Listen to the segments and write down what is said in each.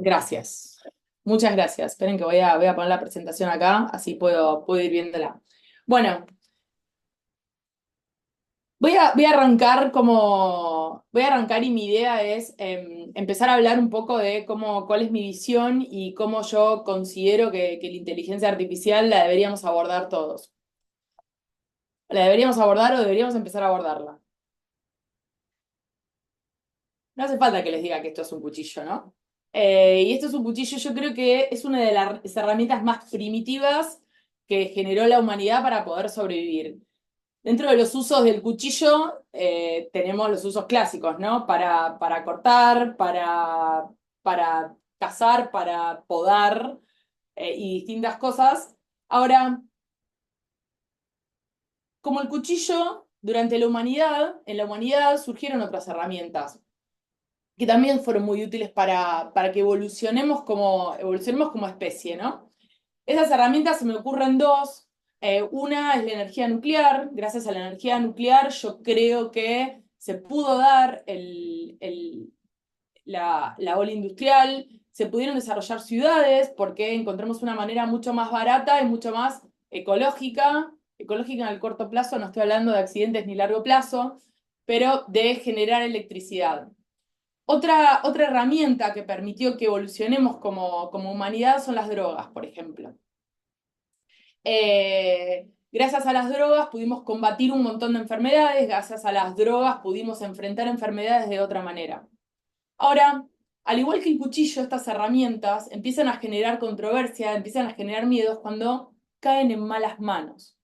Gracias. Muchas gracias. Esperen que voy a poner la presentación acá, así puedo ir viéndola. Bueno, voy a arrancar voy a arrancar y mi idea es empezar a hablar un poco de cuál es mi visión y cómo yo considero que la inteligencia artificial la deberíamos abordar todos. ¿La deberíamos abordar o deberíamos empezar a abordarla? No hace falta que les diga que esto es un cuchillo, ¿no? Y esto es un cuchillo, yo creo que es una de las herramientas más primitivas que generó la humanidad para poder sobrevivir. Dentro de los usos del cuchillo tenemos los usos clásicos, ¿no? Para cortar, para cazar, para podar y distintas cosas. Ahora, como el cuchillo, durante la humanidad, en la humanidad surgieron otras herramientas que también fueron muy útiles para que evolucionemos como especie, ¿no? Esas herramientas se me ocurren dos. Una es la energía nuclear. Gracias a la energía nuclear yo creo que se pudo dar la ola industrial, se pudieron desarrollar ciudades porque encontramos una manera mucho más barata y mucho más ecológica. Ecológica en el corto plazo, no estoy hablando de accidentes ni largo plazo, pero de generar electricidad. Otra herramienta que permitió que evolucionemos como humanidad son las drogas, por ejemplo. Gracias a las drogas pudimos combatir un montón de enfermedades, gracias a las drogas pudimos enfrentar enfermedades de otra manera. Ahora, al igual que el cuchillo, estas herramientas empiezan a generar controversia, empiezan a generar miedos cuando caen en malas manos.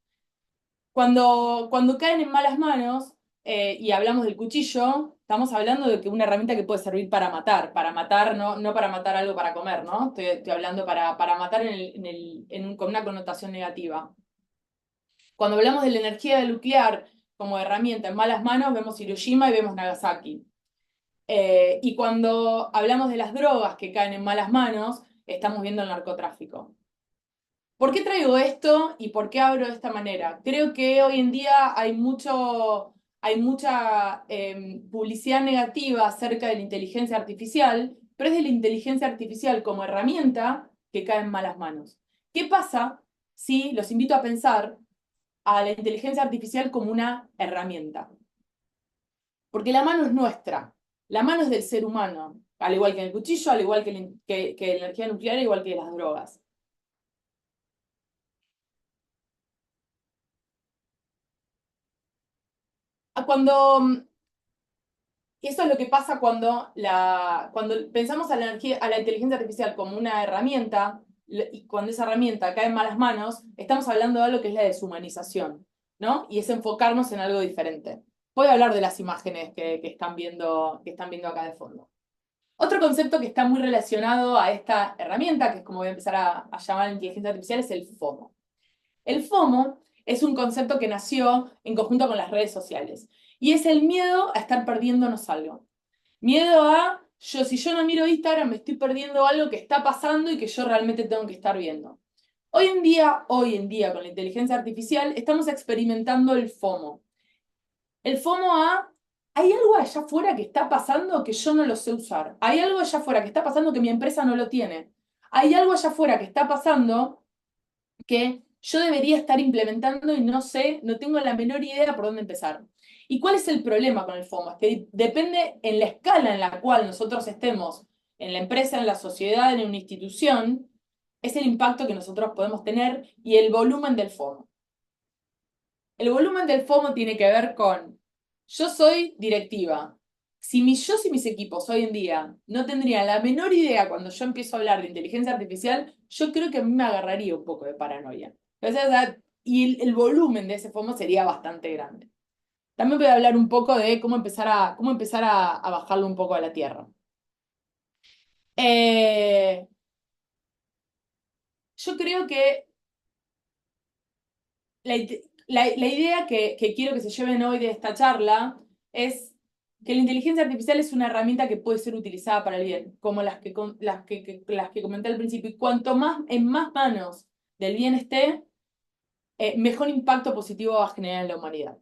Cuando caen en malas manos, y hablamos del cuchillo, estamos hablando de que una herramienta que puede servir para matar, no para matar algo para comer, ¿no? Estoy hablando para matar con una connotación negativa. Cuando hablamos de la energía nuclear como herramienta en malas manos, vemos Hiroshima y vemos Nagasaki. Y cuando hablamos de las drogas que caen en malas manos, estamos viendo el narcotráfico. ¿Por qué traigo esto y por qué abro de esta manera? Creo que hoy en día hay mucha publicidad negativa acerca de la inteligencia artificial, pero es de la inteligencia artificial como herramienta que cae en malas manos. ¿Qué pasa si los invito a pensar a la inteligencia artificial como una herramienta? Porque la mano es nuestra, la mano es del ser humano, al igual que en el cuchillo, al igual que la energía nuclear, al igual que las drogas. Cuando Y eso es lo que pasa cuando pensamos a la inteligencia artificial como una herramienta, y cuando esa herramienta cae en malas manos, estamos hablando de algo que es la deshumanización, ¿no? Y es enfocarnos en algo diferente. Voy a hablar de las imágenes que están viendo acá de fondo. Otro concepto que está muy relacionado a esta herramienta, que es como voy a empezar a llamar la inteligencia artificial, es el FOMO. El FOMO es un concepto que nació en conjunto con las redes sociales y es el miedo a estar perdiéndonos algo. Miedo a, si yo no miro Instagram, me estoy perdiendo algo que está pasando y que yo realmente tengo que estar viendo. Hoy en día, con la inteligencia artificial, estamos experimentando el FOMO. El FOMO a, hay algo allá afuera que está pasando que yo no lo sé usar. Hay algo allá afuera que está pasando que mi empresa no lo tiene. Hay algo allá afuera que está pasando que yo debería estar implementando y no sé, no tengo la menor idea por dónde empezar. ¿Y cuál es el problema con el FOMO? Es que depende en la escala en la cual nosotros estemos, en la empresa, en la sociedad, en una institución, es el impacto que nosotros podemos tener y el volumen del FOMO. El volumen del FOMO tiene que ver con, yo soy directiva. Si mis equipos hoy en día no tendrían la menor idea cuando yo empiezo a hablar de inteligencia artificial, yo creo que a mí me agarraría un poco de paranoia. Y el volumen de ese FOMO sería bastante grande. También voy a hablar un poco de cómo empezar a bajarlo un poco a la tierra. Eh, yo creo que la idea que quiero que se lleven hoy de esta charla es que la inteligencia artificial es una herramienta que puede ser utilizada para el bien, como las que comenté al principio. Y cuanto más en más manos del bien esté, mejor impacto positivo va a generar en la humanidad.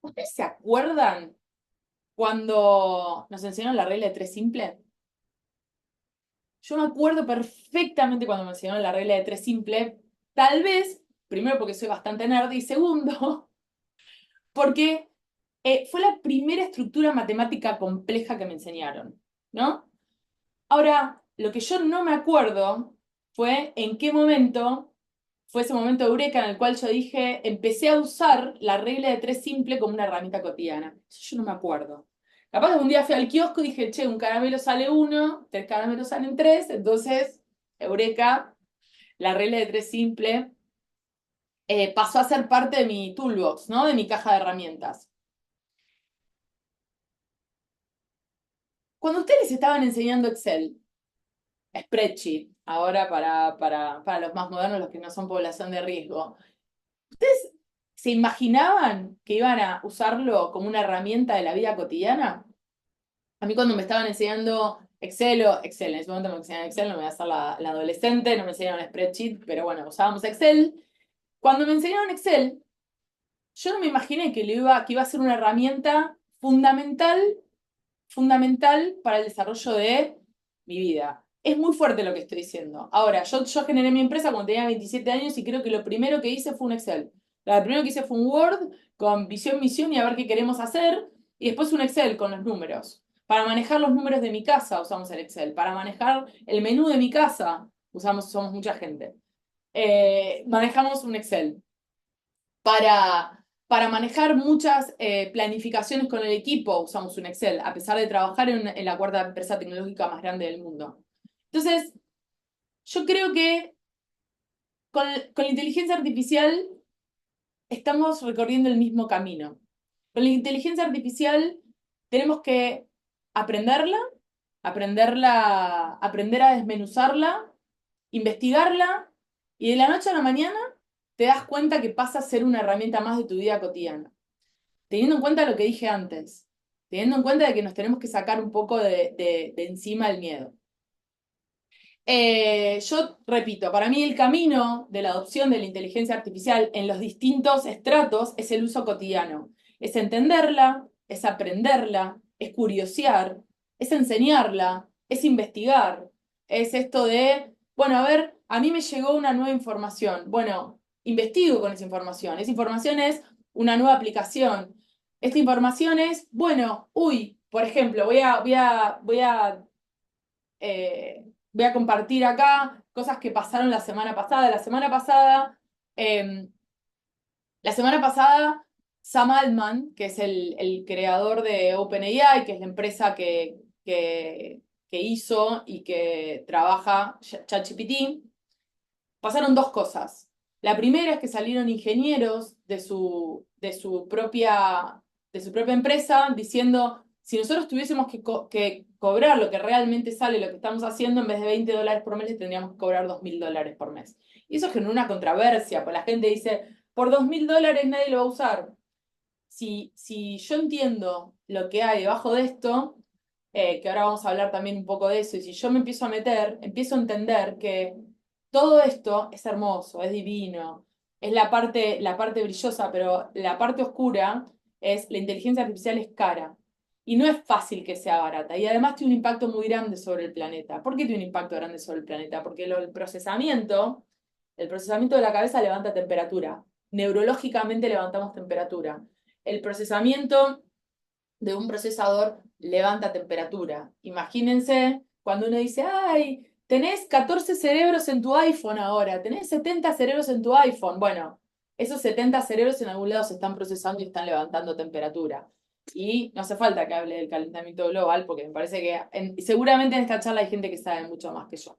¿Ustedes se acuerdan cuando nos enseñaron la regla de tres simple. Yo me acuerdo perfectamente cuando me enseñaron la regla de tres simple, tal vez, primero porque soy bastante nerd, y segundo, porque fue la primera estructura matemática compleja que me enseñaron, ¿no? Ahora, lo que yo no me acuerdo fue en qué momento fue ese momento de eureka en el cual yo dije, empecé a usar la regla de tres simple como una herramienta cotidiana. Eso yo no me acuerdo. Capaz que un día fui al kiosco y dije, che, un caramelo sale uno, tres caramelos salen tres, entonces, eureka, la regla de tres simple pasó a ser parte de mi toolbox, ¿no? De mi caja de herramientas. Cuando ustedes estaban enseñando Excel, spreadsheet, ahora para los más modernos, los que no son población de riesgo, ¿ustedes se imaginaban que iban a usarlo como una herramienta de la vida cotidiana? A mí cuando me estaban enseñando Excel o Excel, en ese momento me enseñaban Excel, no me voy a hacer la adolescente, no me enseñaron spreadsheet, pero bueno, usábamos Excel. Cuando me enseñaron Excel, yo no me imaginé que iba a ser una herramienta fundamental para el desarrollo de mi vida. Es muy fuerte lo que estoy diciendo. Ahora, yo generé mi empresa cuando tenía 27 años y creo que lo primero que hice fue un Excel. Lo primero que hice fue un Word con visión, misión y a ver qué queremos hacer. Y después un Excel con los números. Para manejar los números de mi casa usamos el Excel. Para manejar el menú de mi casa somos mucha gente. Manejamos un Excel. Para manejar muchas planificaciones con el equipo usamos un Excel, a pesar de trabajar en la cuarta empresa tecnológica más grande del mundo. Entonces, yo creo que con la inteligencia artificial estamos recorriendo el mismo camino. Con la inteligencia artificial tenemos que aprenderla, aprender a desmenuzarla, investigarla, y de la noche a la mañana te das cuenta que pasa a ser una herramienta más de tu vida cotidiana. Teniendo en cuenta lo que dije antes, teniendo en cuenta de que nos tenemos que sacar un poco de encima el miedo. Yo repito, para mí el camino de la adopción de la inteligencia artificial en los distintos estratos es el uso cotidiano. Es entenderla, es aprenderla, es curiosear, es enseñarla, es investigar. Es esto de, bueno, a ver, a mí me llegó una nueva información. Bueno, investigo con esa información. Esa información es una nueva aplicación. Esta información es, bueno, uy, por ejemplo, voy a compartir acá cosas que pasaron la semana pasada. La semana pasada, Sam Altman, que es el creador de OpenAI, que es la empresa que hizo y que trabaja ChatGPT, pasaron dos cosas. La primera es que salieron ingenieros de su propia empresa diciendo, si nosotros tuviésemos que cobrar lo que realmente sale lo que estamos haciendo, en vez de $20 por mes, tendríamos que cobrar $2.000 por mes. Y eso generó una controversia, pues la gente dice, por $2.000 nadie lo va a usar. Si yo entiendo lo que hay debajo de esto, que ahora vamos a hablar también un poco de eso, y si yo me empiezo a meter, empiezo a entender que todo esto es hermoso, es divino, es la parte brillosa, pero la parte oscura es la inteligencia artificial es cara. Y no es fácil que sea barata. Y además tiene un impacto muy grande sobre el planeta. ¿Por qué tiene un impacto grande sobre el planeta? Porque el procesamiento de la cabeza levanta temperatura. Neurológicamente levantamos temperatura. El procesamiento de un procesador levanta temperatura. Imagínense cuando uno dice, ay, tenés 14 cerebros en tu iPhone ahora, tenés 70 cerebros en tu iPhone. Bueno, esos 70 cerebros en algún lado se están procesando y están levantando temperatura. Y no hace falta que hable del calentamiento global, porque me parece que seguramente en esta charla hay gente que sabe mucho más que yo.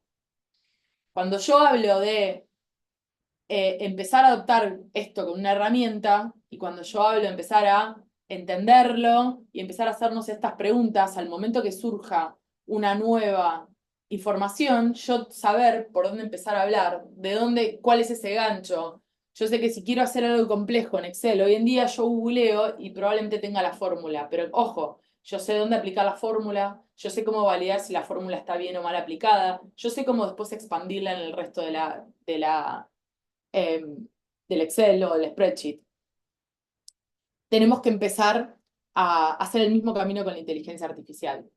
Cuando yo hablo de empezar a adoptar esto como una herramienta, y cuando yo hablo de empezar a entenderlo y empezar a hacernos estas preguntas al momento que surja una nueva información, yo saber por dónde empezar a hablar, cuál es ese gancho. Yo sé que si quiero hacer algo complejo en Excel, hoy en día yo googleo y probablemente tenga la fórmula, pero ojo, yo sé dónde aplicar la fórmula, yo sé cómo validar si la fórmula está bien o mal aplicada, yo sé cómo después expandirla en el resto del Excel o del spreadsheet. Tenemos que empezar a hacer el mismo camino con la inteligencia artificial.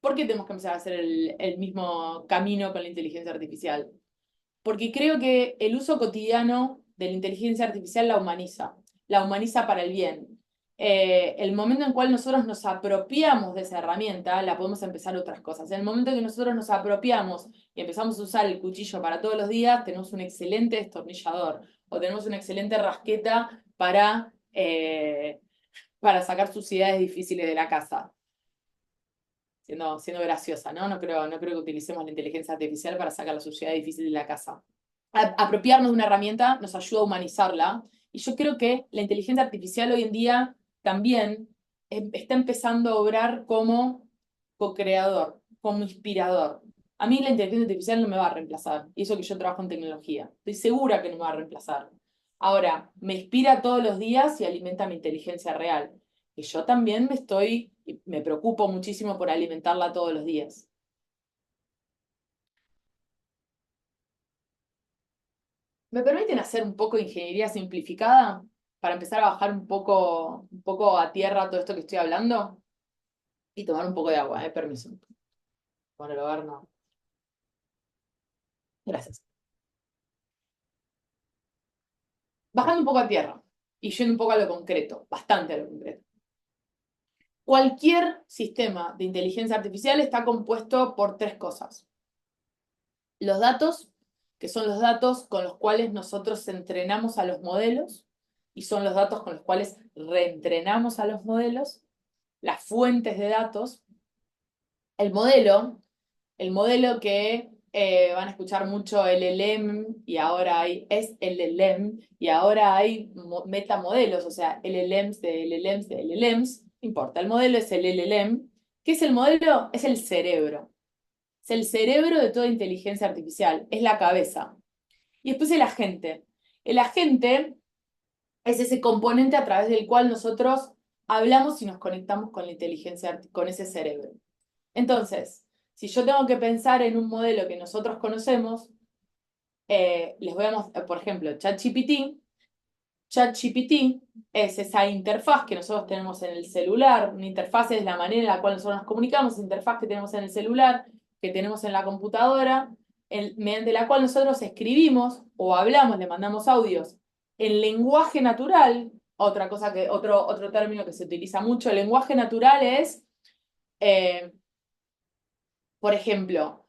¿Por qué tenemos que empezar a hacer el mismo camino con la inteligencia artificial? Porque creo que el uso cotidiano de la inteligencia artificial la humaniza para el bien. El momento en el cual nosotros nos apropiamos de esa herramienta, la podemos empezar otras cosas. En el momento en que nosotros nos apropiamos y empezamos a usar el cuchillo para todos los días, tenemos un excelente destornillador o tenemos una excelente rasqueta para sacar suciedades difíciles de la casa. Siendo graciosa, ¿no? No creo que utilicemos la inteligencia artificial para sacar la suciedad difícil de la casa. Apropiarnos de una herramienta nos ayuda a humanizarla. Y yo creo que la inteligencia artificial hoy en día también está empezando a obrar como co-creador, como inspirador. A mí la inteligencia artificial no me va a reemplazar. Y eso que yo trabajo en tecnología. Estoy segura que no me va a reemplazar. Ahora, me inspira todos los días y alimenta mi inteligencia real. Y yo también me preocupo muchísimo por alimentarla todos los días. ¿Me permiten hacer un poco de ingeniería simplificada para empezar a bajar un poco a tierra todo esto que estoy hablando? Y tomar un poco de agua, permiso. Bueno, el hogar no. Gracias. Bajando un poco a tierra y yendo un poco a lo concreto, bastante a lo concreto. Cualquier sistema de inteligencia artificial está compuesto por tres cosas. Los datos, que son los datos con los cuales nosotros entrenamos a los modelos, y son los datos con los cuales reentrenamos a los modelos, las fuentes de datos, el modelo que van a escuchar mucho LLM y ahora hay SLLM y ahora hay metamodelos, o sea, LLMs de LLMs de LLMs, no importa, el modelo es el LLM. ¿Qué es el modelo? Es el cerebro. Es el cerebro de toda inteligencia artificial, es la cabeza. Y después el agente. El agente es ese componente a través del cual nosotros hablamos y nos conectamos con la inteligencia, con ese cerebro. Entonces, si yo tengo que pensar en un modelo que nosotros conocemos, les voy a mostrar, por ejemplo, ChatGPT. ChatGPT es esa interfaz que nosotros tenemos en el celular. Una interfaz es la manera en la cual nosotros nos comunicamos, esa interfaz que tenemos en el celular, que tenemos en la computadora, mediante la cual nosotros escribimos o hablamos, le mandamos audios en lenguaje natural. Otro término que se utiliza mucho, el lenguaje natural es, por ejemplo,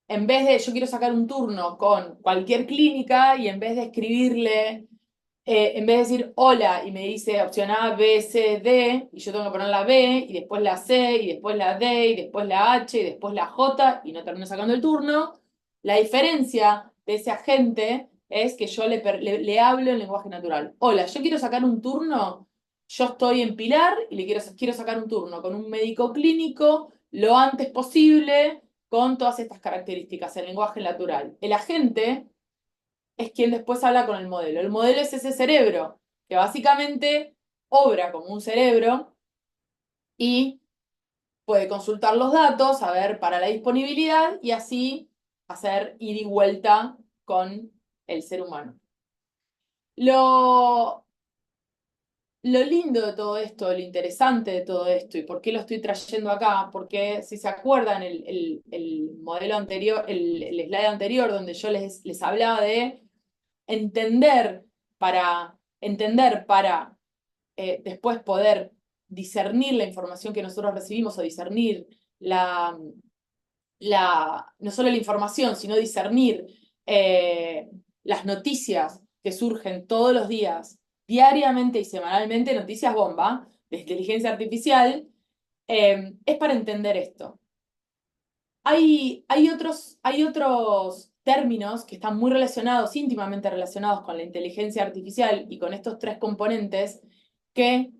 en vez de yo quiero sacar un turno con cualquier clínica y en vez de escribirle, en vez de decir hola y me dice opción A, B, C, D, y yo tengo que poner la B y después la C y después la D y después la H y después la J y no termino sacando el turno, la diferencia de ese agente es que yo le hablo en lenguaje natural. Hola, yo quiero sacar un turno, yo estoy en Pilar y quiero sacar un turno con un médico clínico lo antes posible con todas estas características, el lenguaje natural. El agente es quien después habla con el modelo. El modelo es ese cerebro, que básicamente obra como un cerebro y puede consultar los datos, a ver para la disponibilidad y así hacer ida y vuelta con el ser humano. Lo lindo de todo esto, lo interesante de todo esto, y por qué lo estoy trayendo acá, porque si se acuerdan el modelo anterior, el slide anterior, donde yo les hablaba de entender para después poder discernir la información que nosotros recibimos o discernir no solo la información, sino discernir las noticias que surgen todos los días, diariamente y semanalmente, noticias bomba de inteligencia artificial, es para entender esto. Hay otros términos que están muy relacionados, íntimamente relacionados con la inteligencia artificial y con estos tres componentes que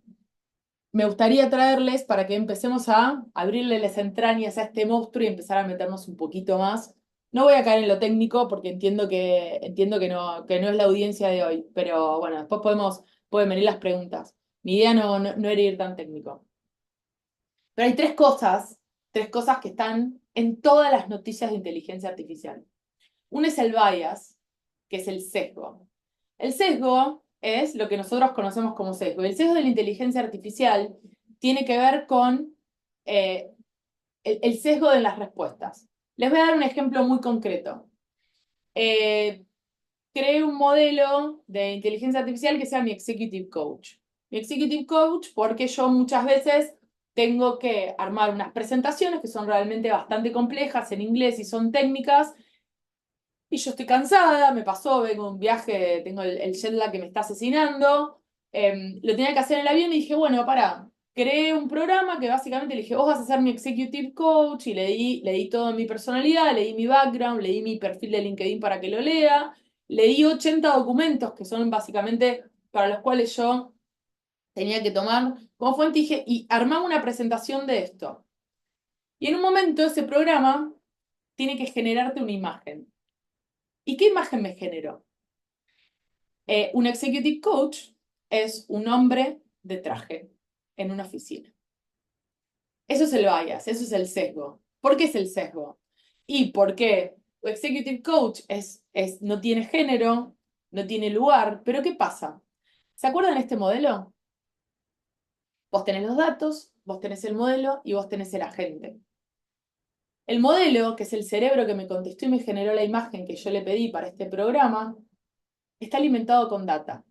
me gustaría traerles para que empecemos a abrirle las entrañas a este monstruo y empezar a meternos un poquito más. No voy a caer en lo técnico porque entiendo que no es la audiencia de hoy, pero bueno, después pueden venir las preguntas. Mi idea no era ir tan técnico. Pero hay tres cosas que están en todas las noticias de inteligencia artificial. Uno es el bias, que es el sesgo. El sesgo es lo que nosotros conocemos como sesgo. El sesgo de la inteligencia artificial tiene que ver con el sesgo de las respuestas. Les voy a dar un ejemplo muy concreto. Creé un modelo de inteligencia artificial que sea mi executive coach. Mi executive coach porque yo muchas veces tengo que armar unas presentaciones que son realmente bastante complejas en inglés y son técnicas. Y yo estoy cansada, me pasó, vengo de un viaje, tengo el jet lag que me está asesinando. Lo tenía que hacer en el avión y dije, bueno, pará. Creé un programa que básicamente le dije, vos vas a ser mi executive coach y le di toda mi personalidad, le di mi background, le di mi perfil de LinkedIn para que lo lea, le di 80 documentos que son básicamente para los cuales yo tenía que tomar como fuente y dije, y armame una presentación de esto. Y en un momento ese programa tiene que generarte una imagen. ¿Y qué imagen me generó? Un executive coach es un hombre de traje en una oficina. Eso es el bias, eso es el sesgo. ¿Por qué es el sesgo? Y porque executive coach no tiene género, no tiene lugar, pero ¿qué pasa? ¿Se acuerdan de este modelo? Vos tenés los datos, vos tenés el modelo y vos tenés el agente. El modelo, que es el cerebro que me contestó y me generó la imagen que yo le pedí para este programa, está alimentado con data.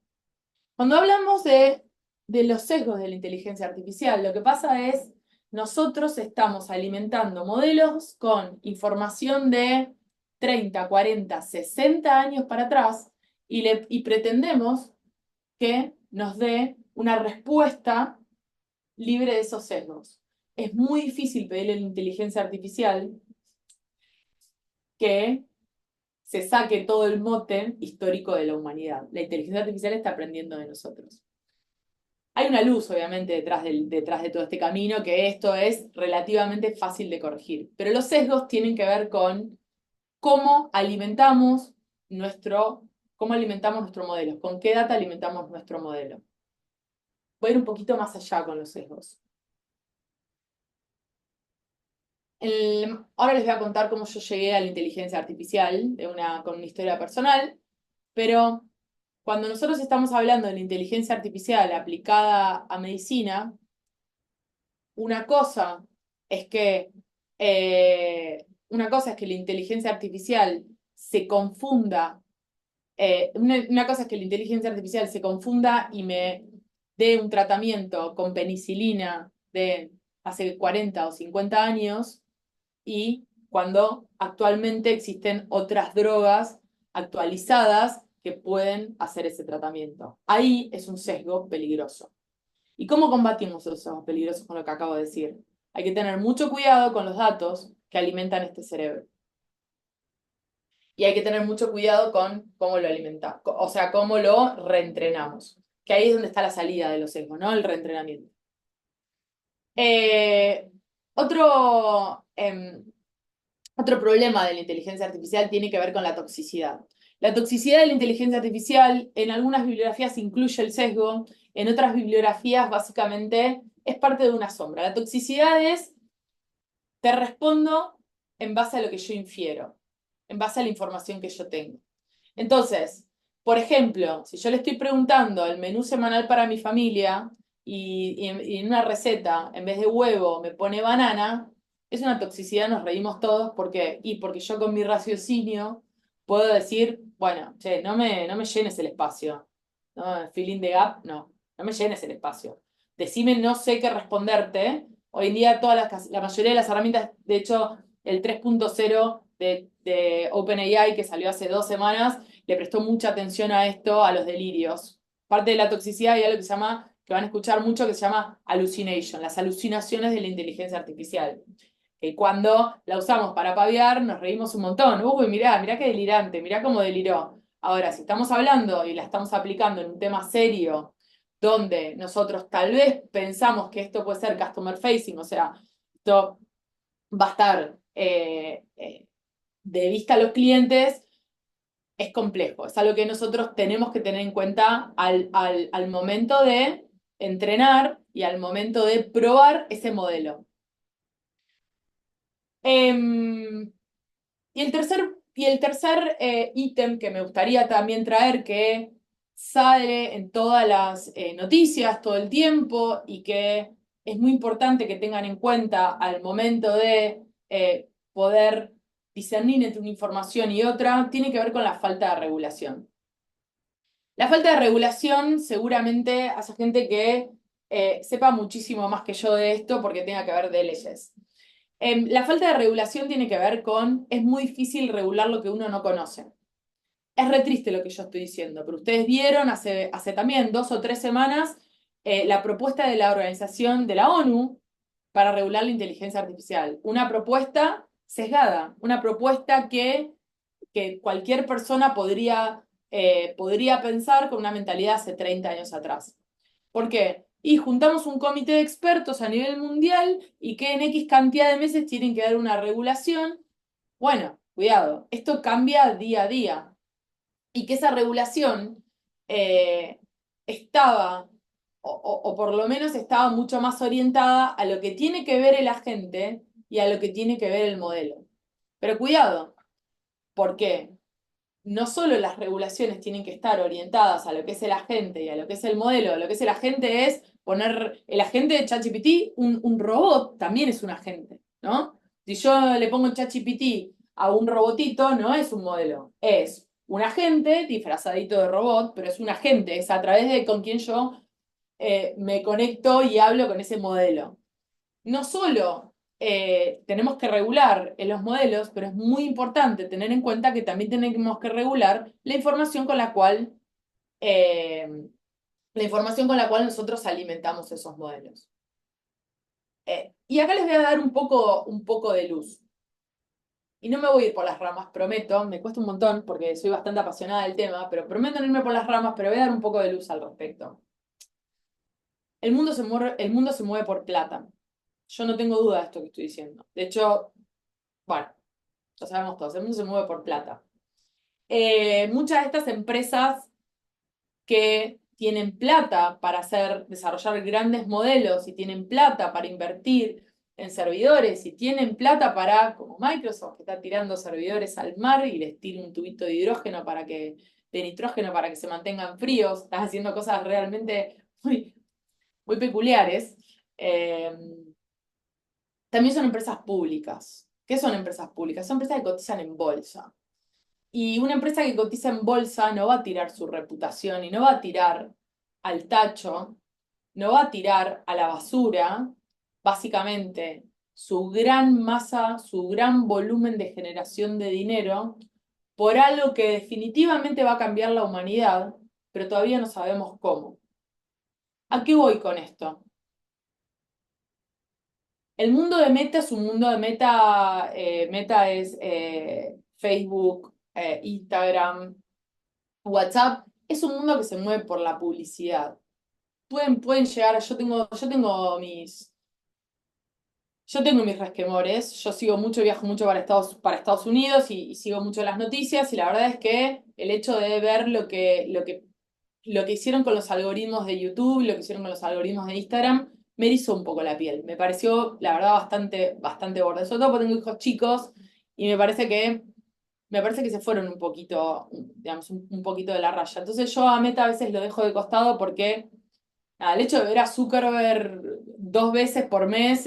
Cuando hablamos de los sesgos de la inteligencia artificial, lo que pasa es, nosotros estamos alimentando modelos con información de 30, 40, 60 años para atrás y pretendemos que nos dé una respuesta libre de esos sesgos. Es muy difícil pedirle a la inteligencia artificial que se saque todo el mote histórico de la humanidad. La inteligencia artificial está aprendiendo de nosotros. Hay una luz, obviamente, detrás de todo este camino, que esto es relativamente fácil de corregir. Pero los sesgos tienen que ver con cómo alimentamos cómo alimentamos nuestro modelo, con qué data alimentamos nuestro modelo. Voy a ir un poquito más allá con los sesgos. Ahora les voy a contar cómo yo llegué a la inteligencia artificial con una historia personal, pero cuando nosotros estamos hablando de la inteligencia artificial aplicada a medicina, una cosa es que, una cosa es que la inteligencia artificial se confunda, una cosa es que la inteligencia artificial se confunda y me dé un tratamiento con penicilina de hace 40 o 50 años, y cuando actualmente existen otras drogas actualizadas que pueden hacer ese tratamiento. Ahí es un sesgo peligroso. ¿Y cómo combatimos esos sesgos peligrosos con lo que acabo de decir? Hay que tener mucho cuidado con los datos que alimentan este cerebro. Y hay que tener mucho cuidado con cómo lo alimentamos, o sea, cómo lo reentrenamos. Que ahí es donde está la salida de los sesgos, ¿no? El reentrenamiento. Eh, otro, otro problema de la inteligencia artificial tiene que ver con la toxicidad. La toxicidad de la inteligencia artificial en algunas bibliografías incluye el sesgo, en otras bibliografías básicamente es parte de una sombra. La toxicidad es, te respondo en base a lo que yo infiero, en base a la información que yo tengo. Entonces, por ejemplo, si yo le estoy preguntando el menú semanal para mi familia y en una receta, en vez de huevo, me pone banana, es una toxicidad, nos reímos todos, porque yo con mi raciocinio puedo decir, bueno, che, no me llenes el espacio. ¿No? Fill in the gap, no me llenes el espacio. Decime, no sé qué responderte. Hoy en día la mayoría de las herramientas, de hecho, el 3.0 de OpenAI que salió hace 2 semanas, le prestó mucha atención a esto, a los delirios. Parte de la toxicidad hay algo que van a escuchar mucho, que se llama hallucination, las alucinaciones de la inteligencia artificial. Que cuando la usamos para paviar, nos reímos un montón. Uy, mirá qué delirante, mirá cómo deliró. Ahora, si estamos hablando y la estamos aplicando en un tema serio, donde nosotros tal vez pensamos que esto puede ser customer facing, o sea, esto va a estar de vista a los clientes, es complejo. Es algo que nosotros tenemos que tener en cuenta al momento de entrenar y al momento de probar ese modelo. Y el tercer ítem que me gustaría también traer, que sale en todas las noticias todo el tiempo y que es muy importante que tengan en cuenta al momento de poder discernir entre una información y otra, tiene que ver con la falta de regulación. La falta de regulación seguramente hace gente que sepa muchísimo más que yo de esto porque tenga que ver de leyes. La falta de regulación tiene que ver con, es muy difícil regular lo que uno no conoce. Es re triste lo que yo estoy diciendo, pero ustedes vieron hace también 2 o 3 semanas la propuesta de la Organización de la ONU para regular la inteligencia artificial. Una propuesta sesgada, una propuesta que cualquier persona podría pensar con una mentalidad hace 30 años atrás. ¿Por qué? Y juntamos un comité de expertos a nivel mundial y que en X cantidad de meses tienen que dar una regulación. Bueno, cuidado, esto cambia día a día. Y que esa regulación eh, estaba, o por lo menos estaba mucho más orientada a lo que tiene que ver el agente y a lo que tiene que ver el modelo. Pero cuidado, ¿por qué? No solo las regulaciones tienen que estar orientadas a lo que es el agente y a lo que es el modelo, lo que es el agente es poner el agente de ChatGPT, un robot también es un agente, ¿no? Si yo le pongo en ChatGPT a un robotito, no es un modelo, es un agente disfrazadito de robot, pero es un agente, es a través de con quien yo me conecto y hablo con ese modelo. No solo tenemos que regular en los modelos, pero es muy importante tener en cuenta que también tenemos que regular eh, la información con la cual nosotros alimentamos esos modelos. Y acá les voy a dar un poco de luz. Y no me voy a ir por las ramas, prometo, me cuesta un montón porque soy bastante apasionada del tema, pero prometo no irme por las ramas, pero voy a dar un poco de luz al respecto. El mundo se mueve por plata. Yo no tengo duda de esto que estoy diciendo. De hecho, bueno, ya sabemos todos, el mundo se mueve por plata. Muchas de estas empresas que tienen plata para desarrollar grandes modelos y tienen plata para invertir en servidores y tienen plata para, como Microsoft, que está tirando servidores al mar y les tira un tubito de nitrógeno para que se mantengan fríos, están haciendo cosas realmente muy, muy peculiares. Eh, También son empresas públicas. ¿Qué son empresas públicas? Son empresas que cotizan en bolsa. Y una empresa que cotiza en bolsa no va a tirar su reputación y no va a tirar al tacho, no va a tirar a la basura, básicamente, su gran masa, su gran volumen de generación de dinero por algo que definitivamente va a cambiar la humanidad, pero todavía no sabemos cómo. ¿A qué voy con esto? El mundo de Meta es un mundo de Meta, Meta es Facebook, Instagram, WhatsApp, es un mundo que se mueve por la publicidad. Pueden llegar, yo tengo mis resquemores, yo sigo mucho, viajo mucho para Estados Unidos y sigo mucho las noticias y la verdad es que el hecho de ver lo que hicieron con los algoritmos de YouTube, lo que hicieron con los algoritmos de Instagram, me erizó un poco la piel. Me pareció, la verdad, bastante borde. Sobre todo porque tengo hijos chicos y me parece que se fueron un poquito, digamos, un poquito de la raya. Entonces yo a Meta a veces lo dejo de costado porque nada, el hecho de ver a Zuckerberg 2 veces por mes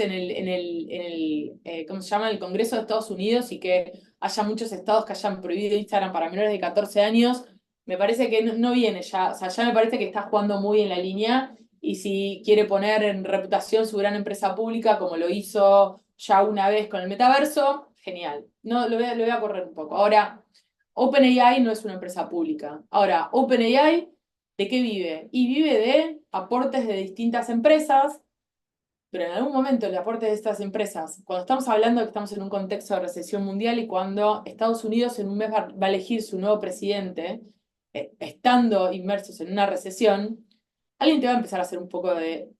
¿cómo se llama? El Congreso de Estados Unidos y que haya muchos estados que hayan prohibido Instagram para menores de 14 años, me parece que no viene ya, o sea, ya me parece que está jugando muy en la línea y si quiere poner en reputación su gran empresa pública como lo hizo ya una vez con el metaverso, genial. No, lo voy a correr un poco. Ahora, OpenAI no es una empresa pública. Ahora, OpenAI, ¿de qué vive? Y vive de aportes de distintas empresas, pero en algún momento el aporte de estas empresas, cuando estamos hablando de que estamos en un contexto de recesión mundial y cuando Estados Unidos en un mes va a elegir su nuevo presidente, estando inmersos en una recesión, alguien te va a empezar a hacer un poco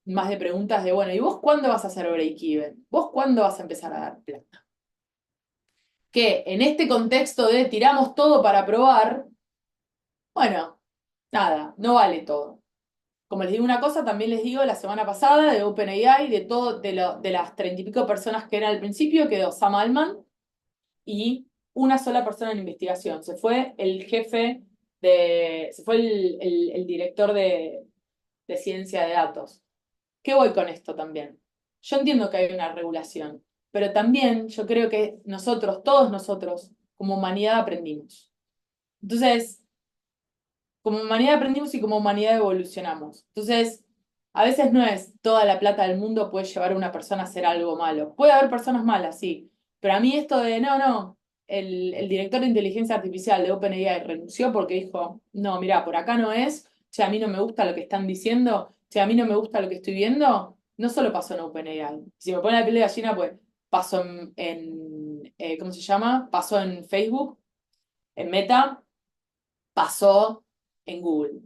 más de preguntas de, bueno, ¿y vos cuándo vas a hacer break-even? ¿Vos cuándo vas a empezar a dar plata? Que en este contexto de tiramos todo para probar, bueno, nada, no vale todo. Como les digo una cosa, también les digo la semana pasada de OpenAI, de las 30 y pico personas que eran al principio, quedó Sam Altman y una sola persona en investigación. Se fue el jefe se fue el director de ciencia de datos. ¿Qué voy con esto también? Yo entiendo que hay una regulación, pero también yo creo que nosotros, todos nosotros, como humanidad aprendimos. Entonces, como humanidad aprendimos y como humanidad evolucionamos. Entonces, a veces no es toda la plata del mundo puede llevar a una persona a hacer algo malo. Puede haber personas malas, sí. Pero a mí esto de, no, el director de inteligencia artificial de OpenAI renunció porque dijo, no, mira, por acá no es, si a mí no me gusta lo que están diciendo, si a mí no me gusta lo que estoy viendo, no solo pasó en OpenAI. Si me pone la piel de gallina, pues pasó ¿cómo se llama? Pasó en Facebook, en Meta, pasó en Google.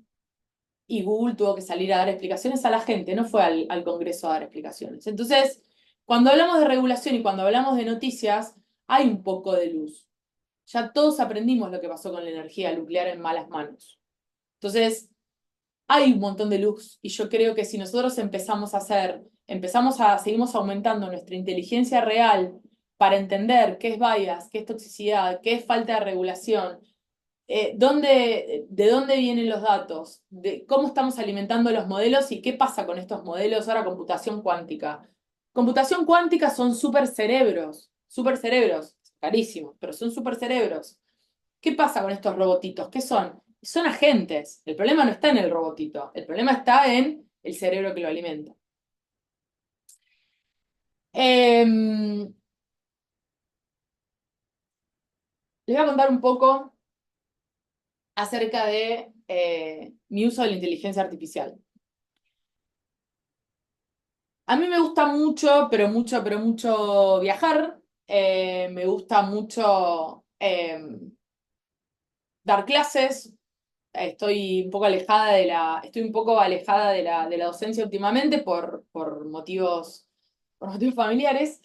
Y Google tuvo que salir a dar explicaciones a la gente, no fue al Congreso a dar explicaciones. Entonces, cuando hablamos de regulación y cuando hablamos de noticias, hay un poco de luz. Ya todos aprendimos lo que pasó con la energía nuclear en malas manos. Entonces, hay un montón de luz y yo creo que si nosotros seguimos aumentando nuestra inteligencia real para entender qué es bias, qué es toxicidad, qué es falta de regulación, de dónde vienen los datos, de cómo estamos alimentando los modelos y qué pasa con estos modelos. Ahora, computación cuántica. Computación cuántica son super cerebros, carísimos, pero son super cerebros. ¿Qué pasa con estos robotitos? ¿Qué son? Son agentes. El problema no está en el robotito, el problema está en el cerebro que lo alimenta. Les voy a contar un poco acerca de mi uso de la inteligencia artificial. A mí me gusta mucho, pero mucho viajar. Me gusta mucho dar clases. Estoy un poco alejada de la docencia últimamente por motivos familiares,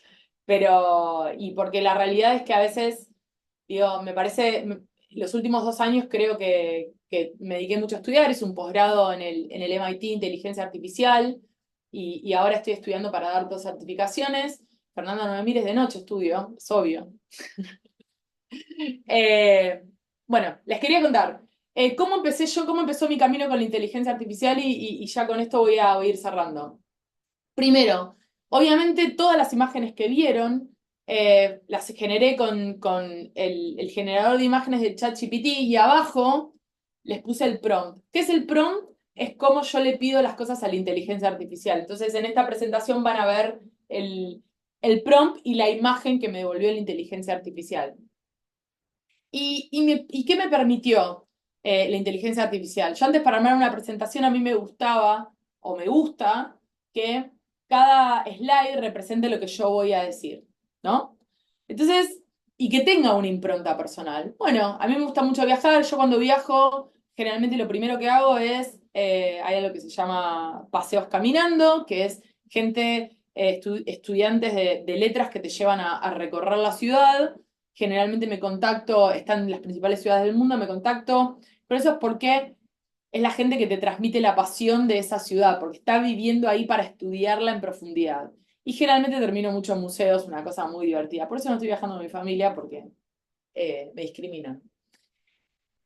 y porque la realidad es que a veces, digo, los últimos 2 años creo que me dediqué mucho a estudiar, hice un posgrado en el MIT Inteligencia Artificial, y ahora estoy estudiando para dar 2 certificaciones. Fernanda, no me mires de noche, estudio, es obvio. Eh, bueno, les quería contar cómo empezó mi camino con la inteligencia artificial y ya con esto voy a ir cerrando. Primero, obviamente todas las imágenes que vieron las generé con el generador de imágenes de ChatGPT y abajo les puse el prompt. ¿Qué es el prompt? Es cómo yo le pido las cosas a la inteligencia artificial. Entonces, en esta presentación van a ver el prompt y la imagen que me devolvió la inteligencia artificial. ¿Y qué me permitió la inteligencia artificial? Yo antes para armar una presentación a mí me gustaba o me gusta que cada slide represente lo que yo voy a decir, ¿no? Entonces, y que tenga una impronta personal. Bueno, a mí me gusta mucho viajar. Yo cuando viajo, generalmente lo primero que hago es, hay algo que se llama paseos caminando, que es gente, estudiantes de letras que te llevan a recorrer la ciudad. Generalmente están en las principales ciudades del mundo, me contacto, pero eso es porque es la gente que te transmite la pasión de esa ciudad, porque está viviendo ahí para estudiarla en profundidad. Y generalmente termino mucho en museos, una cosa muy divertida. Por eso no estoy viajando con mi familia, porque me discriminan.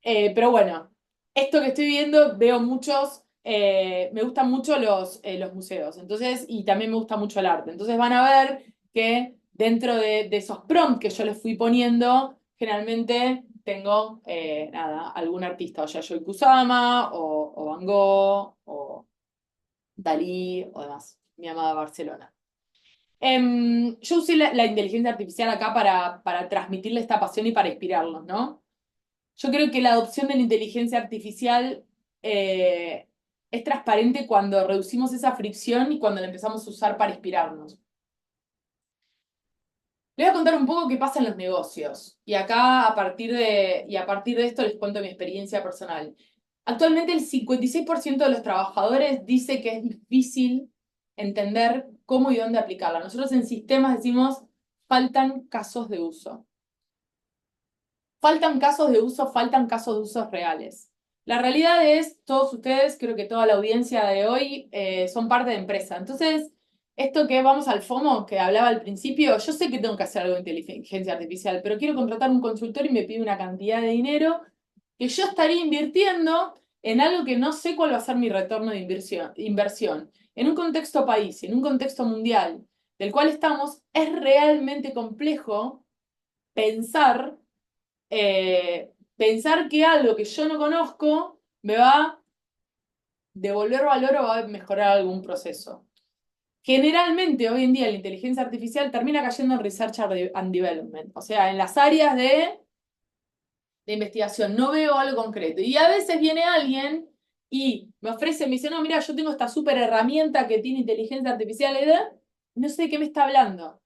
Pero bueno, esto que estoy viendo, veo me gustan mucho los museos, entonces, y también me gusta mucho el arte. Entonces van a ver que dentro de esos prompts que yo les fui poniendo, generalmente tengo, nada, algún artista, o Yayoi Kusama, o Van Gogh, o Dalí, o demás, mi amada Barcelona. Yo usé la inteligencia artificial acá para transmitirle esta pasión y para inspirarlos, ¿no? Yo creo que la adopción de la inteligencia artificial es transparente cuando reducimos esa fricción y cuando la empezamos a usar para inspirarnos. Les voy a contar un poco qué pasa en los negocios. Y acá, a partir de esto, les cuento mi experiencia personal. Actualmente, el 56% de los trabajadores dice que es difícil entender cómo y dónde aplicarla. Nosotros en sistemas decimos, faltan casos de uso. Faltan casos de uso, faltan casos de usos reales. La realidad es, todos ustedes, creo que toda la audiencia de hoy, son parte de empresa. Entonces, esto que vamos al FOMO, que hablaba al principio, yo sé que tengo que hacer algo de inteligencia artificial, pero quiero contratar un consultor y me pide una cantidad de dinero que yo estaría invirtiendo en algo que no sé cuál va a ser mi retorno de inversión. En un contexto país, en un contexto mundial del cual estamos, es realmente complejo pensar, pensar que algo que yo no conozco me va a devolver valor o va a mejorar algún proceso. Generalmente, hoy en día, la inteligencia artificial termina cayendo en Research and Development, o sea, en las áreas de investigación. No veo algo concreto. Y a veces viene alguien y me ofrece, me dice, no, mira, yo tengo esta súper herramienta que tiene inteligencia artificial, y no sé de qué me está hablando.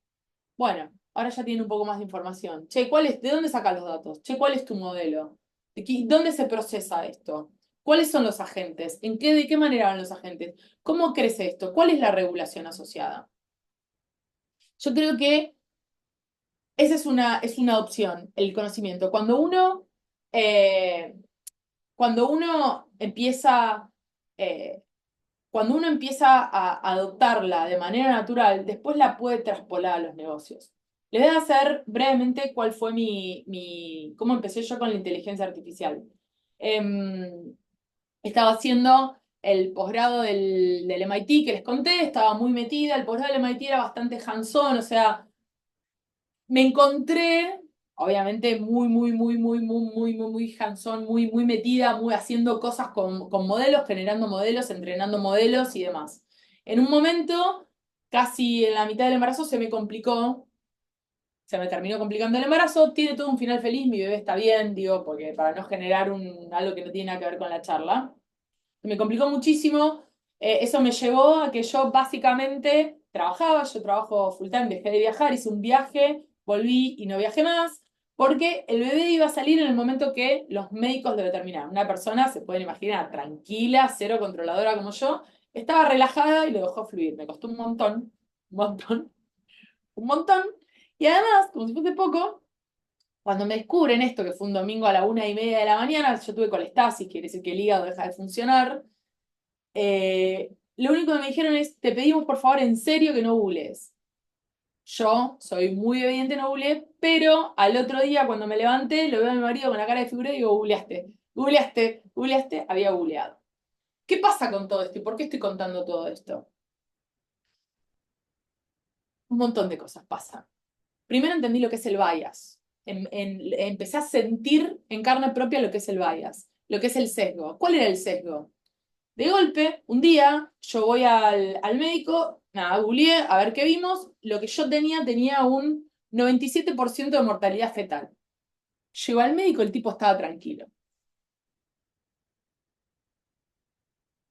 Bueno, ahora ya tiene un poco más de información. Che, ¿de dónde sacas los datos? Che, ¿cuál es tu modelo? ¿Dónde se procesa esto? ¿Cuáles son los agentes? ¿De qué manera van los agentes? ¿Cómo crece esto? ¿Cuál es la regulación asociada? Yo creo que esa es una opción, el conocimiento. Eh, cuando uno empieza, eh, cuando uno empieza a adoptarla de manera natural, después la puede traspolar a los negocios. Les voy a hacer brevemente cuál fue cómo empecé yo con la inteligencia artificial. Estaba haciendo el posgrado del MIT que les conté, estaba muy metida, el posgrado del MIT era bastante hands-on, o sea, me encontré, obviamente, muy hands-on, muy metida, muy haciendo cosas con modelos, generando modelos, entrenando modelos y demás. En un momento, casi en la mitad del embarazo, se me terminó complicando el embarazo, tiene todo un final feliz, mi bebé está bien, digo, porque para no generar algo que no tiene nada que ver con la charla. Me complicó muchísimo. Eso me llevó a que yo básicamente trabajaba, yo trabajo full time, dejé de viajar, hice un viaje, volví y no viajé más, porque el bebé iba a salir en el momento que los médicos lo determinaban. Una persona, se pueden imaginar, tranquila, cero controladora como yo, estaba relajada y lo dejó fluir. Me costó un montón, un montón. Y además, como si fuese poco, cuando me descubren esto, que fue un domingo a la 1:30 de la mañana, yo tuve colestasis, quiere decir que el hígado deja de funcionar. Lo único que me dijeron es, te pedimos por favor en serio que no googlees. Yo soy muy obediente, no googleé, pero al otro día cuando me levanté, lo veo a mi marido con la cara de figura y digo, googleaste, había googleado. ¿Qué pasa con todo esto y por qué estoy contando todo esto? Un montón de cosas pasan. Primero entendí lo que es el bias. Empecé a sentir en carne propia lo que es el bias, lo que es el sesgo. ¿Cuál era el sesgo? De golpe, un día, yo voy al médico, nada, googleé, a ver qué vimos. Lo que yo tenía un 97% de mortalidad fetal. Llego al médico, el tipo estaba tranquilo.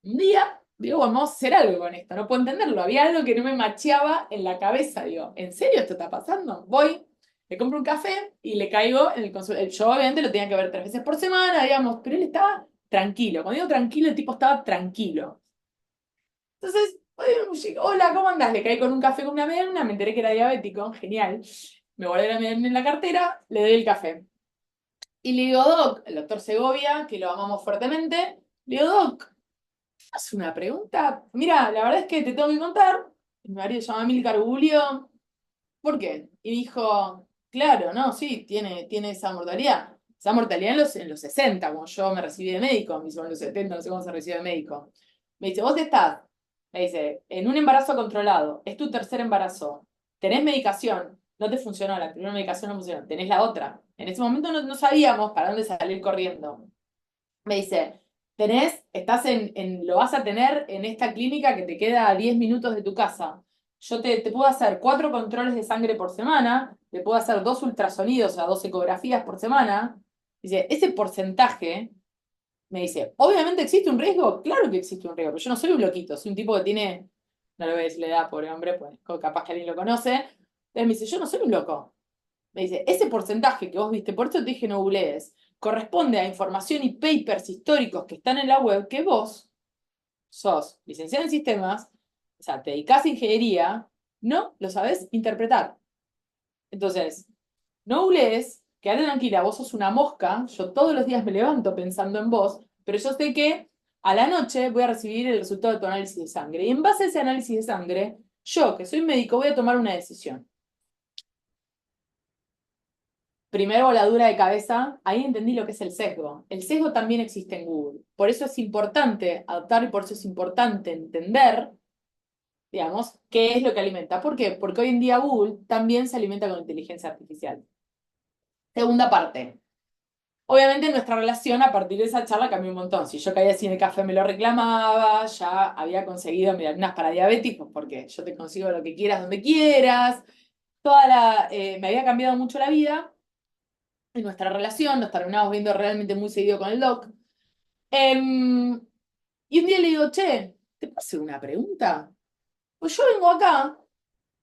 Un día, digo, bueno, vamos a hacer algo con esto, no puedo entenderlo. Había algo que no me macheaba en la cabeza. Digo, ¿en serio esto está pasando? Voy, le compro un café y le caigo en el consultorio. Yo obviamente lo tenía que ver 3 veces por semana, digamos, pero él estaba tranquilo. Cuando digo tranquilo, el tipo estaba tranquilo. Entonces, hola, ¿cómo andás? Le caí con un café con una mediana, me enteré que era diabético, genial. Me guardé la mediana en la cartera, le doy el café. Y le digo, Doc, el doctor Segovia, que lo amamos fuertemente, le digo, Doc, ¿haz una pregunta? Mira, la verdad es que te tengo que contar. Mi marido se llama Milcar Gulio. ¿Por qué? Y dijo, claro, no, sí, tiene esa mortalidad. Esa mortalidad en los 60, como yo me recibí de médico, me hizo en los 70, no sé cómo se recibe de médico. Me dice, vos estás, me dice, en un embarazo controlado, es tu tercer embarazo, tenés medicación, no te funcionó, la primera medicación no funcionó, tenés la otra. En ese momento no sabíamos para dónde salir corriendo. Me dice, lo vas a tener en esta clínica que te queda a 10 minutos de tu casa. Yo te puedo hacer 4 controles de sangre por semana, te puedo hacer 2 ultrasonidos, o sea, 2 ecografías por semana. Dice, ese porcentaje, me dice, ¿obviamente existe un riesgo? Claro que existe un riesgo, pero yo no soy un loquito, soy un tipo que tiene, no le voy a decir la edad, pobre hombre, pues capaz que alguien lo conoce. Entonces me dice, yo no soy un loco. Me dice, ese porcentaje que vos viste, por eso te dije no googlees, corresponde a información y papers históricos que están en la web que vos sos licenciado en sistemas, o sea, te dedicás a ingeniería, no lo sabés interpretar. Entonces, no googlees, quédate tranquila, vos sos una mosca, yo todos los días me levanto pensando en vos, pero yo sé que a la noche voy a recibir el resultado de tu análisis de sangre. Y en base a ese análisis de sangre, yo, que soy médico, voy a tomar una decisión. Primer voladura de cabeza, ahí entendí lo que es el sesgo. El sesgo también existe en Google. Por eso es importante adoptar y por eso es importante entender, digamos, qué es lo que alimenta. ¿Por qué? Porque hoy en día Google también se alimenta con inteligencia artificial. Segunda parte. Obviamente nuestra relación a partir de esa charla cambió un montón. Si yo caía así en el café me lo reclamaba, ya había conseguido medicinas para diabéticos, porque yo te consigo lo que quieras donde quieras. Me había cambiado mucho la vida en nuestra relación, nos terminamos viendo realmente muy seguido con el doc. Em, y un día le digo, che, ¿te puedo hacer una pregunta? Pues yo vengo acá,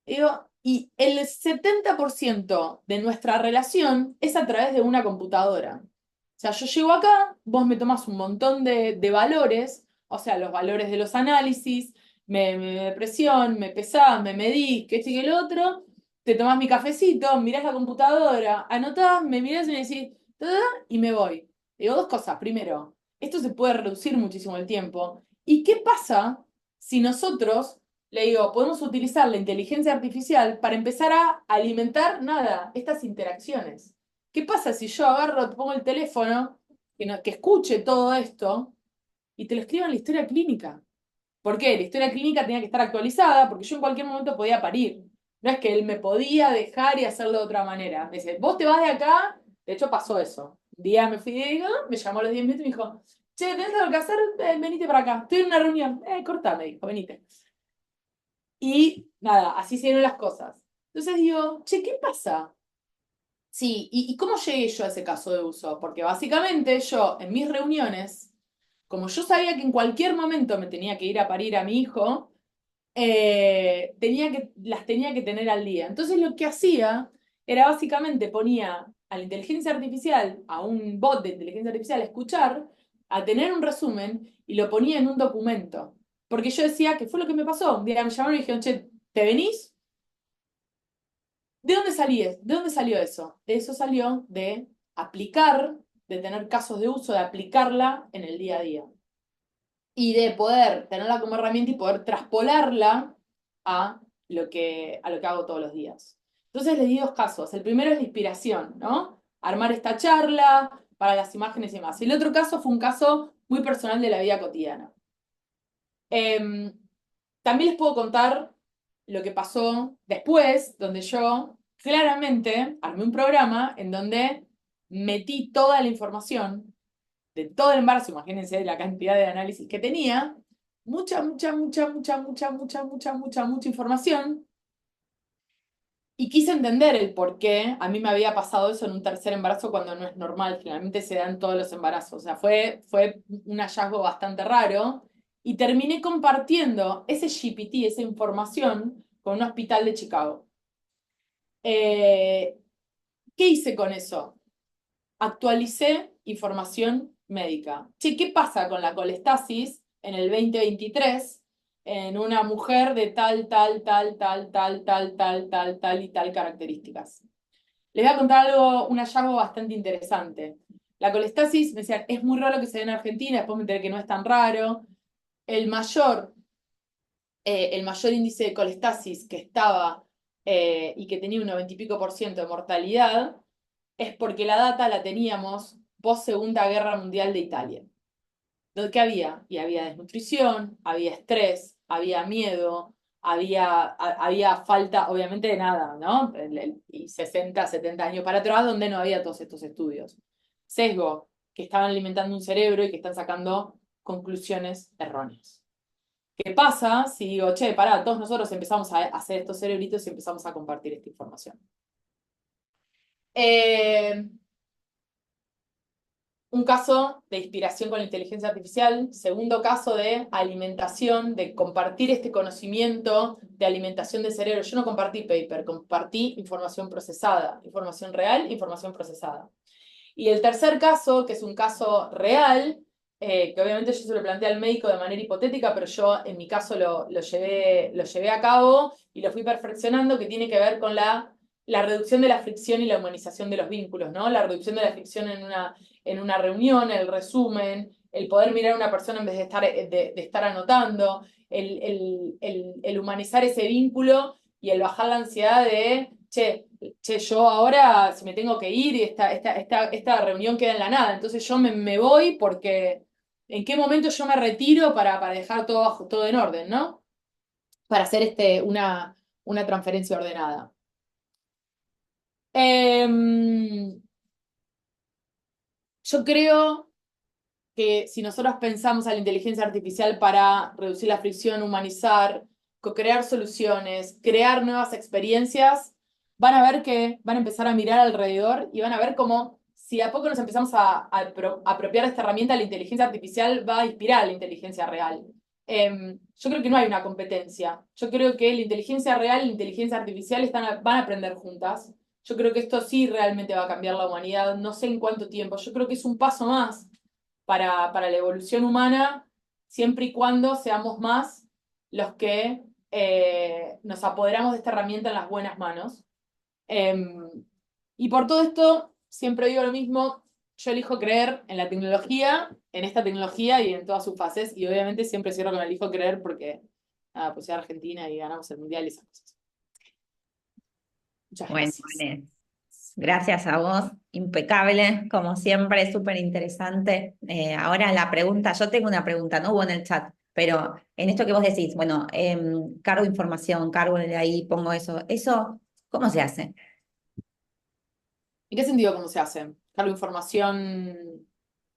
digo, y el 70% de nuestra relación es a través de una computadora. O sea, yo llego acá, vos me tomás un montón de valores, o sea, los valores de los análisis, me presión, me pesás, me medís, que esto y que el otro, te tomás mi cafecito, mirás la computadora, anotás, me mirás y me decís, "Ta, ta", y me voy. Digo dos cosas. Primero, esto se puede reducir muchísimo el tiempo. ¿Y qué pasa si nosotros, le digo, podemos utilizar la inteligencia artificial para empezar a alimentar, nada, estas interacciones? ¿Qué pasa si yo agarro, te pongo el teléfono, que escuche todo esto y te lo escribo en la historia clínica? ¿Por qué? La historia clínica tenía que estar actualizada porque yo en cualquier momento podía parir. No es que él me podía dejar y hacerlo de otra manera. Me dice, vos te vas de acá. De hecho, pasó eso. Un día me fui de acá, me llamó a los 10 minutos y me dijo, che, ¿tenés algo que hacer? Venite para acá. Estoy en una reunión. Cortá, me dijo, venite. Y nada, así se dieron las cosas. Entonces digo, che, ¿qué pasa? Sí, ¿y cómo llegué yo a ese caso de uso? Porque básicamente yo en mis reuniones, como yo sabía que en cualquier momento me tenía que ir a parir a mi hijo, las tenía que tener al día. Entonces lo que hacía era básicamente ponía a la inteligencia artificial, a un bot de inteligencia artificial a escuchar, a tener un resumen y lo ponía en un documento. Porque yo decía que fue lo que me pasó. Un día me llamaron y dijeron, che, ¿te venís? ¿De dónde salí? ¿De dónde salió eso? Eso salió de aplicar, de tener casos de uso, de aplicarla en el día a día. Y de poder tenerla como herramienta y poder traspolarla a lo que hago todos los días. Entonces les di dos casos. El primero es la inspiración, ¿no? Armar esta charla para las imágenes y demás. El otro caso fue un caso muy personal de la vida cotidiana. Em, También les puedo contar lo que pasó después, donde yo claramente armé un programa en donde metí toda la información de todo el embarazo, imagínense la cantidad de análisis que tenía, mucha información, y quise entender el por qué a mí me había pasado eso en un tercer embarazo cuando no es normal, generalmente se dan todos los embarazos. O sea, fue un hallazgo bastante raro y terminé compartiendo ese GPT, esa información, con un hospital de Chicago. Eh, ¿Qué hice con eso? Actualicé información médica. Che, ¿qué pasa con la colestasis en el 2023 en una mujer de tal y tal características? Les voy a contar algo, un hallazgo bastante interesante. La colestasis, me decían, es muy raro que se dé en Argentina, después me enteré que no es tan raro. El mayor, el mayor índice de colestasis que estaba y que tenía un 90 y pico por ciento de mortalidad es porque la data la teníamos post Segunda Guerra Mundial de Italia. ¿Qué había? Y había desnutrición, había estrés, había miedo, había falta, obviamente, de nada, ¿no? Y 60, 70 años para atrás, donde no había todos estos estudios. Sesgo, que estaban alimentando un cerebro y que están sacando conclusiones erróneas. ¿Qué pasa si digo, che, pará, todos nosotros empezamos a hacer estos cerebritos y empezamos a compartir esta información? Un caso de inspiración con la inteligencia artificial, segundo caso de alimentación, de compartir este conocimiento de alimentación del cerebro. Yo no compartí paper, compartí información procesada, información real, información procesada. Y el tercer caso, que es un caso real, que obviamente yo se lo planteé al médico de manera hipotética, pero yo en mi caso lo llevé a cabo y lo fui perfeccionando, que tiene que ver con la reducción de la fricción y la humanización de los vínculos, ¿no? La reducción de la fricción en una reunión, el resumen, el poder mirar a una persona en vez de estar anotando, el humanizar ese vínculo y el bajar la ansiedad de yo ahora si me tengo que ir y esta reunión queda en la nada, entonces yo me voy porque en qué momento yo me retiro para dejar todo en orden, ¿no? Para hacer una transferencia ordenada. Yo creo que si nosotros pensamos a la inteligencia artificial para reducir la fricción, humanizar, co-crear soluciones, crear nuevas experiencias, van a ver que van a empezar a mirar alrededor y van a ver cómo si a poco nos empezamos a apropiar de esta herramienta, la inteligencia artificial va a inspirar a la inteligencia real. Yo creo que no hay una competencia. Yo creo que la inteligencia real y la inteligencia artificial van a aprender juntas. Yo creo que esto sí realmente va a cambiar la humanidad. No sé en cuánto tiempo. Yo creo que es un paso más para la evolución humana, siempre y cuando seamos más los que nos apoderamos de esta herramienta en las buenas manos. Y por todo esto, siempre digo lo mismo, yo elijo creer en la tecnología, en esta tecnología y en todas sus fases, y obviamente siempre cierro con elijo creer porque, pues soy Argentina y ganamos el Mundial y esas cosas. Muchas Bueno, gracias. Vanessa, gracias a vos, impecable, como siempre, súper interesante. Ahora la pregunta, yo tengo una pregunta, no hubo en el chat, pero en esto que vos decís, bueno, cargo información, cargo de ahí, pongo eso, ¿cómo se hace? ¿En qué sentido cómo se hace? Cargo información.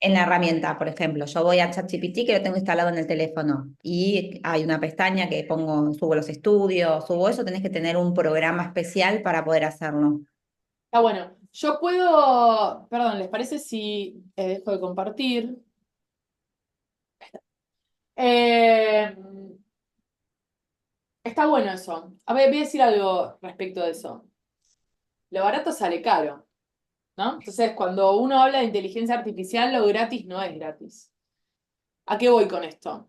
En la herramienta, por ejemplo, yo voy a ChatGPT que lo tengo instalado en el teléfono y hay una pestaña que pongo, subo los estudios, subo eso, tenés que tener un programa especial para poder hacerlo. Está bueno. Yo puedo, perdón, ¿les parece si dejo de compartir? Eh, Está bueno eso. A ver, voy a decir algo respecto de eso. Lo barato sale caro, ¿no? Entonces, cuando uno habla de inteligencia artificial, lo gratis no es gratis. ¿A qué voy con esto?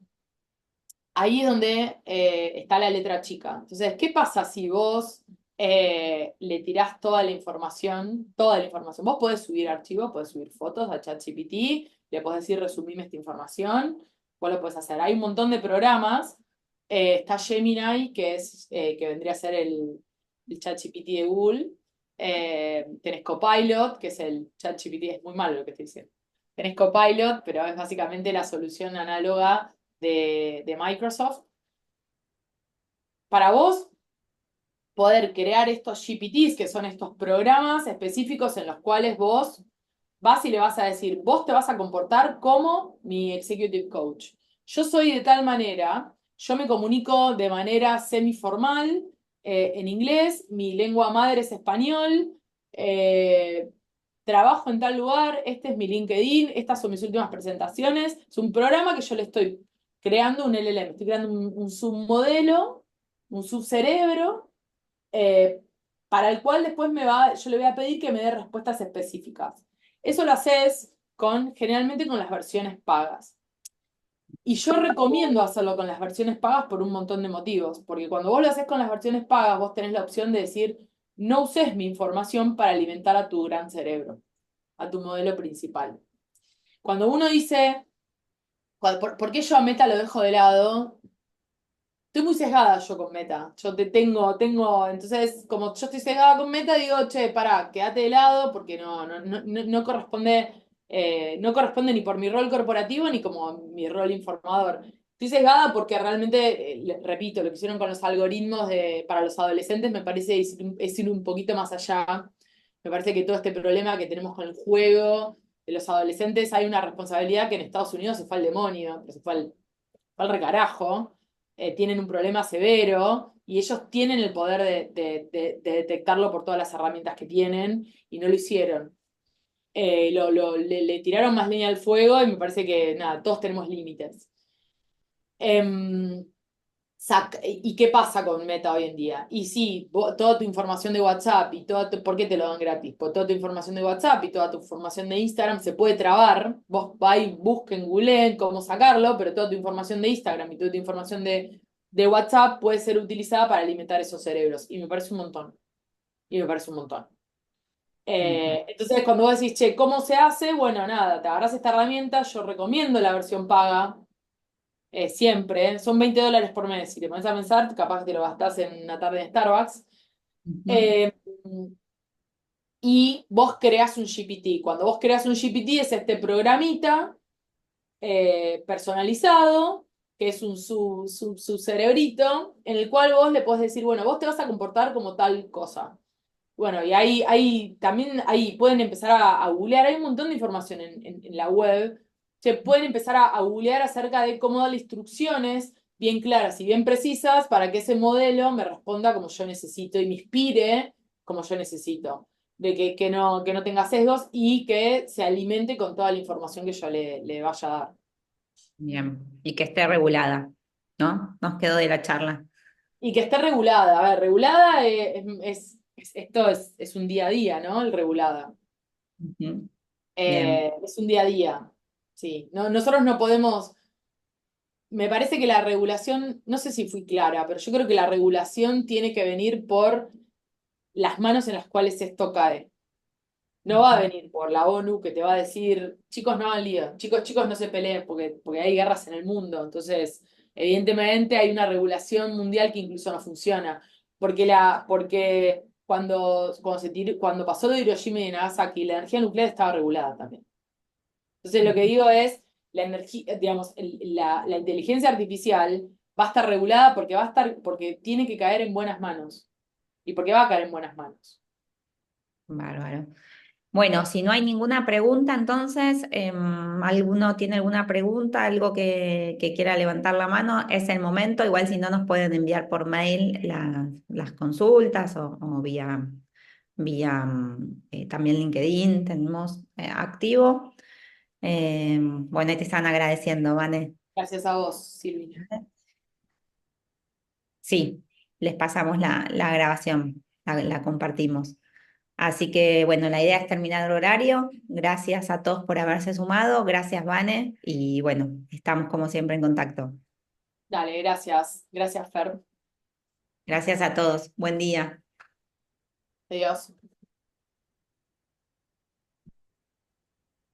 Ahí es donde está la letra chica. Entonces, ¿qué pasa si vos le tirás toda la información, toda la información? Vos podés subir archivos, podés subir fotos a ChatGPT, le podés decir resumime esta información, vos lo podés hacer. Hay un montón de programas. Está Gemini, que vendría a ser el ChatGPT de Google. Tenés Copilot, que es el ChatGPT, es muy malo lo que estoy diciendo. Tenés Copilot, pero es básicamente la solución análoga de Microsoft. Para vos poder crear estos GPTs, que son estos programas específicos en los cuales vos vas y le vas a decir, vos te vas a comportar como mi executive coach. Yo soy de tal manera, yo me comunico de manera semiformal en inglés, mi lengua madre es español, eh, trabajo en tal lugar, este es mi LinkedIn, estas son mis últimas presentaciones. Es un programa que yo le estoy creando un LLM, estoy creando un submodelo, un subcerebro, eh, para el cual después yo le voy a pedir que me dé respuestas específicas. Eso lo haces generalmente con las versiones pagas. Y yo recomiendo hacerlo con las versiones pagas por un montón de motivos, porque cuando vos lo haces con las versiones pagas, vos tenés la opción de decir, no uses mi información para alimentar a tu gran cerebro, a tu modelo principal. Cuando uno dice, ¿por qué yo a Meta lo dejo de lado? Estoy muy sesgada yo con Meta. Yo entonces, como yo estoy sesgada con Meta, digo, che, pará, quédate de lado porque no corresponde, no corresponde ni por mi rol corporativo ni como mi rol informador. Estoy sesgada porque realmente, repito, lo que hicieron con los algoritmos para los adolescentes me parece es ir un poquito más allá. Me parece que todo este problema que tenemos con el juego de los adolescentes, hay una responsabilidad que en Estados Unidos se fue al demonio, pero se fue al recarajo. Tienen un problema severo y ellos tienen el poder de detectarlo por todas las herramientas que tienen y no lo hicieron. Le tiraron más leña al fuego y me parece que, nada, todos tenemos límites. Em, ¿Y qué pasa con Meta hoy en día? Y sí, toda tu información de WhatsApp y ¿por qué te lo dan gratis? Porque toda tu información de WhatsApp y toda tu información de Instagram se puede trabar. Vos vais, busquen, googleen cómo sacarlo, pero toda tu información de Instagram y toda tu información de WhatsApp puede ser utilizada para alimentar esos cerebros. Y me parece un montón. Y me parece un montón. Entonces, cuando vos decís, che, ¿cómo se hace? Bueno, nada, te agarrás esta herramienta, yo recomiendo la versión paga siempre, son $20 por mes. Si te pones a pensar, capaz que te lo gastás en una tarde en Starbucks. Ujú. Eh, y vos creás un GPT. Cuando vos creás un GPT es este programita personalizado, que es su cerebrito, en el cual vos le podés decir, bueno, vos te vas a comportar como tal cosa. Bueno, y ahí también ahí pueden empezar a googlear, hay un montón de información en la web. Se pueden empezar a googlear acerca de cómo darle instrucciones bien claras y bien precisas para que ese modelo me responda como yo necesito y me inspire como yo necesito. De que no tenga sesgos y que se alimente con toda la información que yo le vaya a dar. Bien, y que esté regulada, ¿no? Nos quedó de la charla. Y que esté regulada. A ver, regulada esto es un día a día, ¿no? El regulada. Ujú. Bien. Es un día a día. Sí. No, nosotros no podemos. Me parece que la regulación, no sé si fui clara, pero yo creo que la regulación tiene que venir por las manos en las cuales esto cae. No va a Ujú. venir por la ONU que te va a decir, chicos, no hagan lío, chicos, chicos, no se peleen porque hay guerras en el mundo. Entonces, evidentemente hay una regulación mundial que incluso no funciona. Porque cuando pasó lo de Hiroshima y de Nagasaki, la energía nuclear estaba regulada también. Entonces, lo que digo es, la energía, digamos, la inteligencia artificial va a estar regulada porque porque tiene que caer en buenas manos. Y porque va a caer en buenas manos. Bárbaro. Bueno, si no hay ninguna pregunta, entonces, ¿alguno tiene alguna pregunta, algo que quiera levantar la mano? Es el momento. Igual si no nos pueden enviar por mail las consultas o vía también LinkedIn, tenemos activo. Bueno, ahí te están agradeciendo, ¿vale? Gracias a vos, Silvina. Sí, les pasamos la grabación, la compartimos. Así que bueno, la idea es terminar el horario. Gracias a todos por haberse sumado. Gracias, Vane. Y bueno, estamos como siempre en contacto. Dale, gracias. Gracias, Fer. Gracias a todos. Buen día. Adiós.